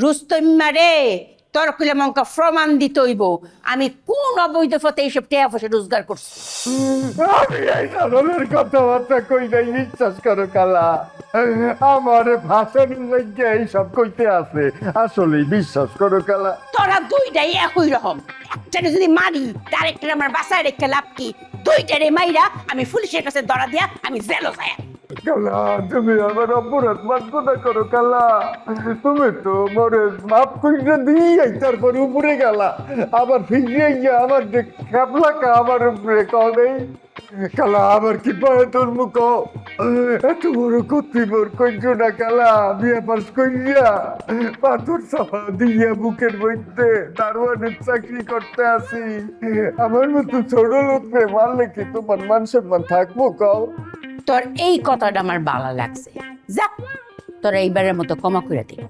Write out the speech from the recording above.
রুস্তম্মা রে, তোর কইলে মঙ্কা প্রমাণ দিতে হইব আমি কোন অবৈধ পথে এইসব টেয়া পয়সা রোজগার করছি। আমি এই ধরনের কথাবার্তা কই নাই, বিশ্বাস করো খালা। আমার ভাষার লাগে এইসব কইতে আছে, আসলে বিশ্বাস করো খালা। তোরা দুইটাই একই রকম, একটারে যদি মারি তার একটা আমার বাসায় রেখে লাভ কি? দুইটারে মাইরা আমি পুলিশের কাছে ধরা দিয়া আমি জেলও যাই। কালা, তুমি আমার অপরাধ মাফ না করো কালা। তুমি তো মরে মাফ করে দিয়ে তারপর উপরে গেলা, আবার ফিরিয়ে গিয়ে আমার খেপলাকা আমার উপরে কবে কালা, আবার কি পায় তোর মুখ? এত বড় কর্তৃপর কইছ না কালা, বিয়ে পাস কইয়া পাথর চাপা দিয়া বুকের মধ্যে দারোয়ানের চাকরি করতে আসি। আমার মতো ছোট লোককে মারলে কি তোমার মান সম্মান থাকবো কও? তোর এই কথাটা আমার ভালো লাগছে, যা তোরা এইবারের মতো ক্ষমা করে দিল।